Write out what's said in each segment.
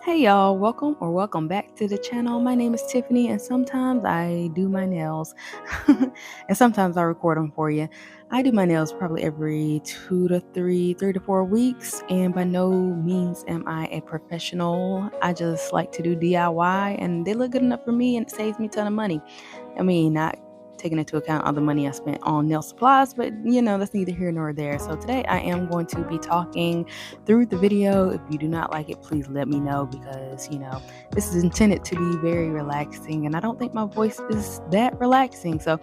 Hey y'all, welcome back to the channel. My name is Tiffany, and sometimes I do my nails, and sometimes I record them for you. I do my nails probably every 3 to 4 weeks, and by no means am I a professional. I just like to do DIY, and they look good enough for me, and it saves me a ton of money. I mean, not taking into account all the money I spent on nail supplies, but that's neither here nor there. So today I am going to be talking through the video. If you do not like it, please let me know because, this is intended to be very relaxing and I don't think my voice is that relaxing. So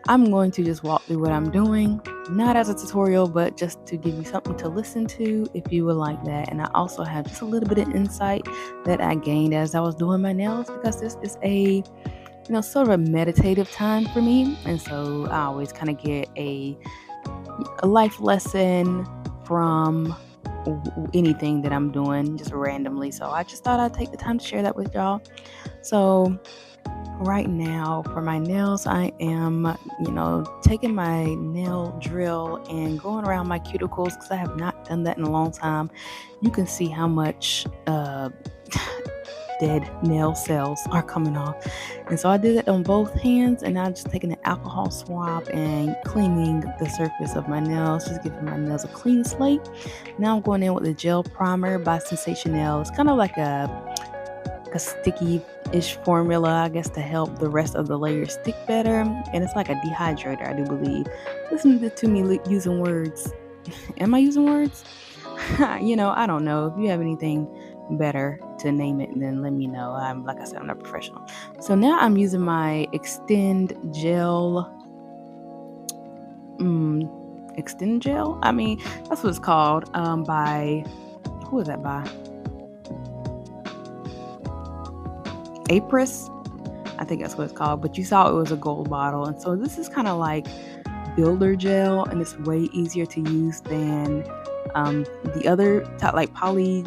I'm going to just walk through what I'm doing, not as a tutorial, but just to give you something to listen to if you would like that. And I also have just a little bit of insight that I gained as I was doing my nails because this is a sort of a meditative time for me. And so I always kind of get a life lesson from anything that I'm doing just randomly. So I just thought I'd take the time to share that with y'all. So right now for my nails, I am, taking my nail drill and going around my cuticles because I have not done that in a long time. You can see how much dead nail cells are coming off. And so I did that on both hands, and I'm just taking an alcohol swab and cleaning the surface of my nails, just giving my nails a clean slate. Now I'm going in with the gel primer by Sensational. It's kind of like a sticky-ish formula, I guess, to help the rest of the layers stick better. And it's like a dehydrator, I do believe. Listen to me using words. Am I using words? I don't know. If you have anything better to name it, then let me know. Like I said, I'm not professional. So now I'm using my Extend Gel. Extend Gel? I mean, that's what it's called. By who is that by? Apris? I think that's what it's called. But you saw it was a gold bottle, and so this is kind of like builder gel, and it's way easier to use than the other like poly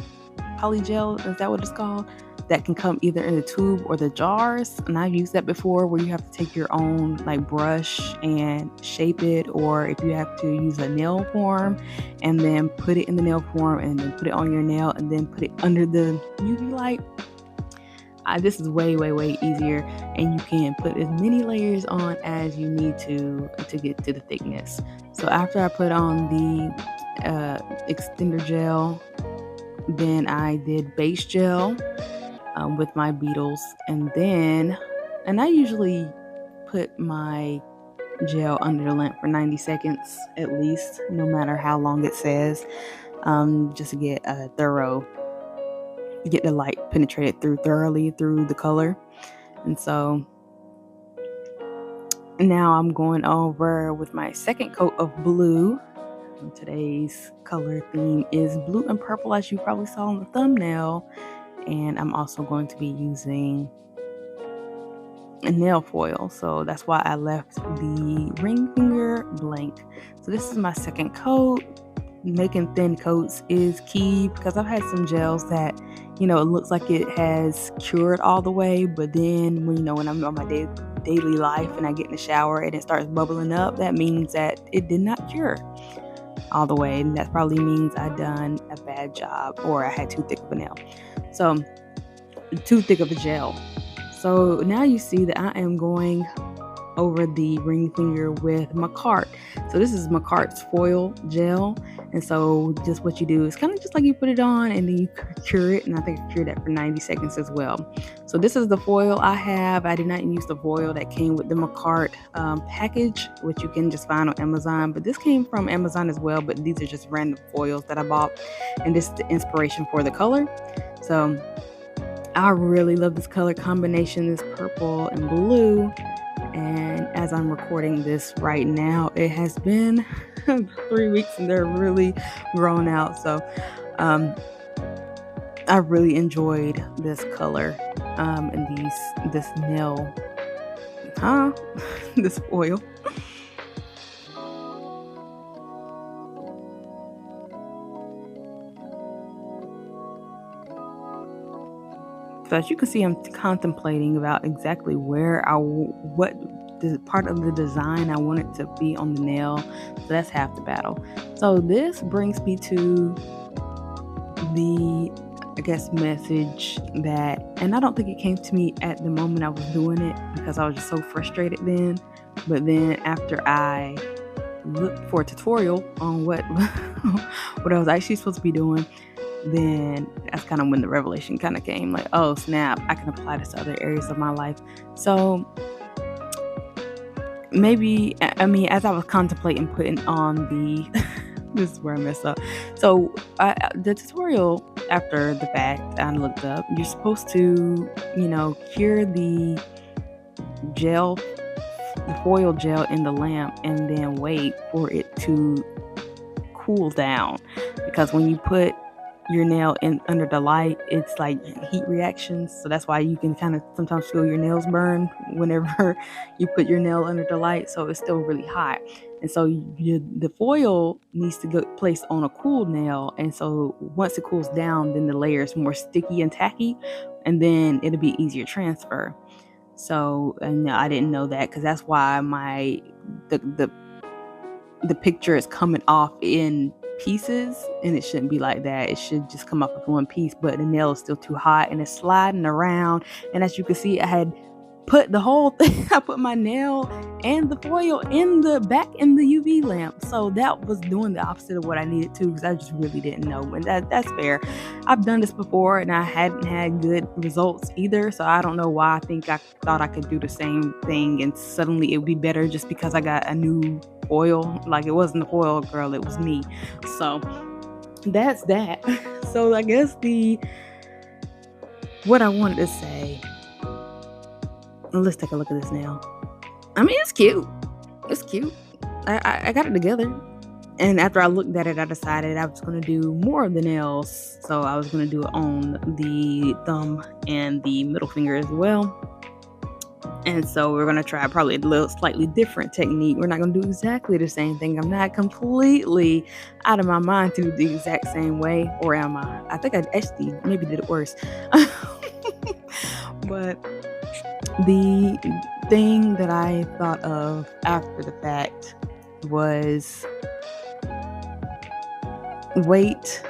gel, is that what it's called, that can come either in the tube or the jars. And I've used that before, where you have to take your own like brush and shape it, or if you have to use a nail form and then put it in the nail form and then put it on your nail and then put it under the UV light. This is way easier, and you can put as many layers on as you need to get to the thickness. So after I put on the extender gel, then I did base gel with my beetles, and I usually put my gel under the lamp for 90 seconds at least, no matter how long it says, just to get the light penetrated thoroughly through the color. And so now I'm going over with my second coat of blue. Today's color theme is blue and purple, as you probably saw on the thumbnail. And I'm also going to be using a nail foil, so that's why I left the ring finger blank. So this is my second coat. Making thin coats is key because I've had some gels that it looks like it has cured all the way, but then when I'm on my daily life and I get in the shower and it starts bubbling up, that means that it did not cure all the way, and that probably means I done a bad job, or I had too thick of a nail, so too thick of a gel. So now you see that I am going over the ring finger with Macart. So this is Macart's foil gel, and so just what you do is kind of just like you put it on and then you cure it, and I think I cured that for 90 seconds as well. So this is the foil I have. I did not use the foil that came with the Macart package, which you can just find on Amazon, but this came from Amazon as well, but these are just random foils that I bought, and this is the inspiration for the color. So I really love this color combination, this purple and blue. And as I'm recording this right now, it has been 3 weeks and they're really grown out. So I really enjoyed this color and this nail, this oil. So as you can see, I'm contemplating about exactly what the part of the design I want it to be on the nail. So that's half the battle. So this brings me to the message that, and I don't think it came to me at the moment I was doing it because I was just so frustrated then. But then after I looked for a tutorial on what what I was actually supposed to be doing, then that's kind of when the revelation kind of came, like, oh snap, I can apply this to other areas of my life. So maybe, I mean, as I was contemplating putting on the this is where I messed up. So the tutorial, after the fact, I looked up, you're supposed to, cure the gel, the foil gel in the lamp, and then wait for it to cool down, because when you put your nail in under the light, it's like heat reactions. So that's why you can kind of sometimes feel your nails burn whenever you put your nail under the light. So it's still really hot. And so the foil needs to get placed on a cool nail. And so once it cools down, then the layer is more sticky and tacky, and then it'll be easier transfer. So, and I didn't know that, because that's why the picture is coming off in pieces, and it shouldn't be like that. It should just come off with one piece, but the nail is still too hot and it's sliding around. And as you can see, I had put the whole thing, I put my nail and the foil in the UV lamp. So that was doing the opposite of what I needed to, because I just really didn't know. And that's fair. I've done this before and I hadn't had good results either. So I don't know why I thought I could do the same thing and suddenly it would be better just because I got a new foil. Like, it wasn't the foil girl, it was me. So that's that. So I guess what I wanted to say, let's take a look at this nail. I mean, it's cute. It's cute. I got it together. And after I looked at it, I decided I was going to do more of the nails. So I was going to do it on the thumb and the middle finger as well. And so we're going to try probably a little slightly different technique. We're not going to do exactly the same thing. I'm not completely out of my mind to do the exact same way. Or am I? I think I actually maybe did it worse. But the thing that I thought of after the fact was wait.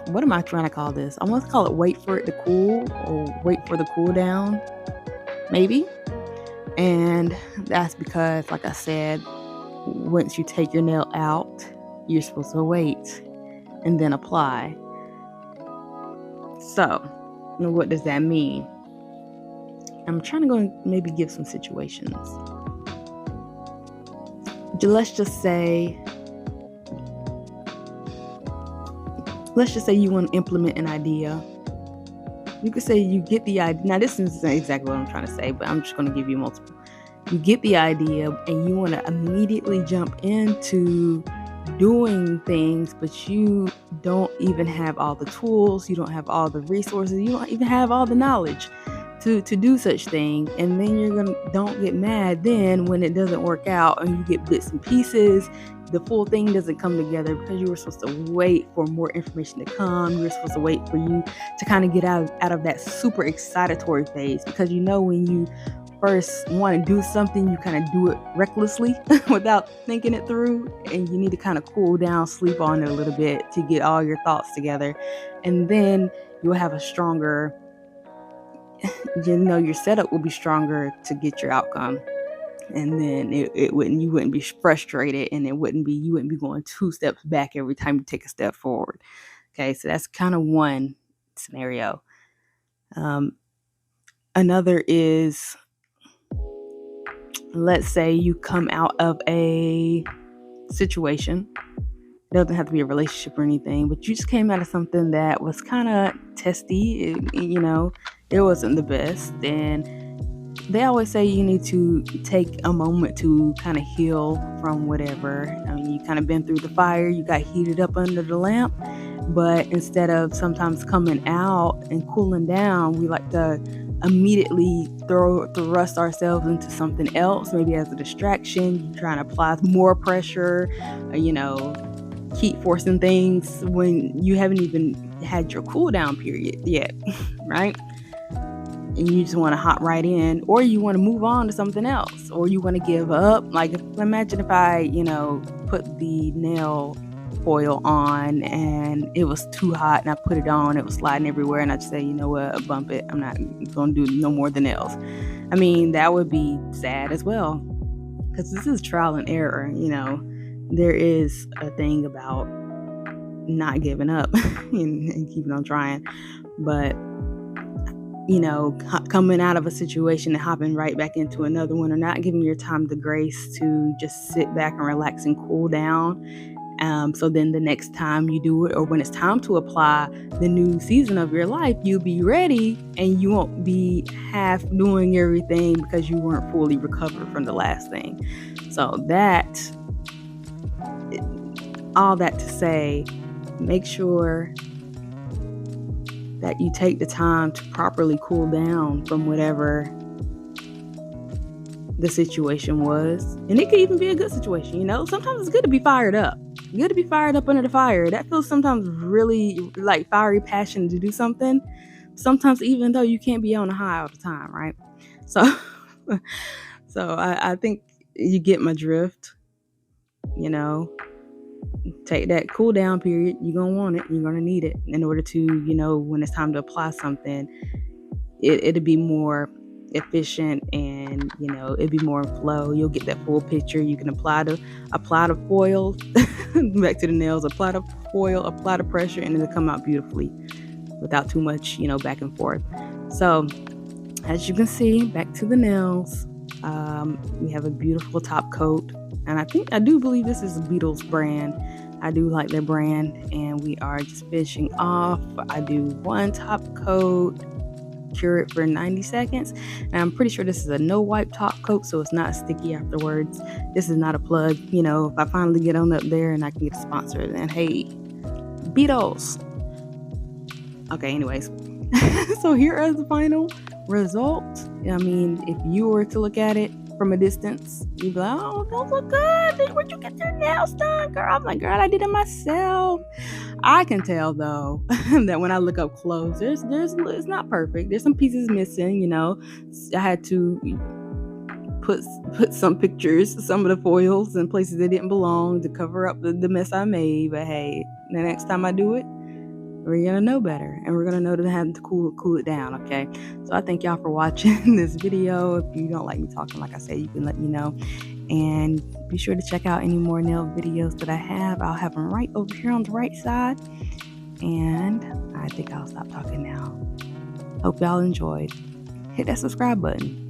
What am I trying to call this? I want to call it wait for it to cool, or wait for the cool down, maybe. And that's because, like I said, once you take your nail out, you're supposed to wait and then apply. So, what does that mean? I'm trying to go and maybe give some situations. Let's just say you want to implement an idea. You could say you get the idea. Now, this isn't exactly what I'm trying to say, but I'm just going to give you multiple. You get the idea and you want to immediately jump into doing things, but you don't even have all the tools. You don't have all the resources. You don't even have all the knowledge to do such thing. And then don't get mad then when it doesn't work out and you get bits and pieces. The full thing doesn't come together because you were supposed to wait for more information to come. You were supposed to wait for you to kind of get out of that super excitatory phase, because when you first want to do something, you kind of do it recklessly without thinking it through, and you need to kind of cool down, sleep on it a little bit to get all your thoughts together, and then you'll have a stronger, your setup will be stronger to get your outcome. And then you wouldn't be frustrated, and you wouldn't be going 2 steps back every time you take a step forward. Okay, so that's kind of one scenario. Another is, let's say you come out of a situation. It doesn't have to be a relationship or anything, but you just came out of something that was kind of testy. It wasn't the best. And they always say you need to take a moment to kind of heal from whatever. I mean, you kind of been through the fire, you got heated up under the lamp, but instead of sometimes coming out and cooling down, we like to immediately thrust ourselves into something else, maybe as a distraction. You're trying to apply more pressure, keep forcing things when you haven't even had your cool down period yet, right? And you just want to hop right in, or you want to move on to something else, or you want to give up. Like, imagine if I, put the nail foil on and it was too hot and I put it on, it was sliding everywhere, and I'd say, you know what, bump it. I'm not going to do no more than else. I mean, that would be sad as well, because this is trial and error. There is a thing about not giving up and keeping on trying. But coming out of a situation and hopping right back into another one, or not giving your time the grace to just sit back and relax and cool down. So then the next time you do it, or when it's time to apply the new season of your life, you'll be ready and you won't be half doing everything because you weren't fully recovered from the last thing. So all that to say, make sure that you take the time to properly cool down from whatever the situation was. And it could even be a good situation. Sometimes it's good to be fired up. Good to be fired up under the fire. That feels sometimes really like fiery passion to do something. Sometimes even though you can't be on a high all the time, right? So I think you get my drift. Take that cool down period. You're going to want it. You're going to need it in order to, when it's time to apply something, it'll be more efficient, and it'd be more in flow. You'll get that full picture. You can apply the foil back to the nails, apply the foil, apply the pressure, and it'll come out beautifully without too much back and forth. So as you can see, back to the nails, we have a beautiful top coat, and I do believe this is a Beetles brand. I do like their brand, and we are just finishing off. I do one top coat, cure it for 90 seconds, and I'm pretty sure this is a no wipe top coat, so it's not sticky afterwards. This is not a plug. If I finally get on up there and I can get a sponsor, then hey, Beetles. Okay, anyways. So here are the final results. I mean, if you were to look at it from a distance, you'd be like, oh, those look good. Where'd you get your nails done, girl? I'm like, girl, I did it myself. I can tell though that when I look up close, there's it's not perfect. There's some pieces missing. I had to put some pictures, some of the foils in places they didn't belong to cover up the mess I made. But hey, the next time I do it, we're gonna know better, and we're gonna know to have to cool it down. Okay, so I thank y'all for watching this video. If you don't like me talking, like I said, you can let me know, and be sure to check out any more nail videos that I have. I'll have them right over here on the right side, and I think I'll stop talking now. Hope y'all enjoyed. Hit that subscribe button.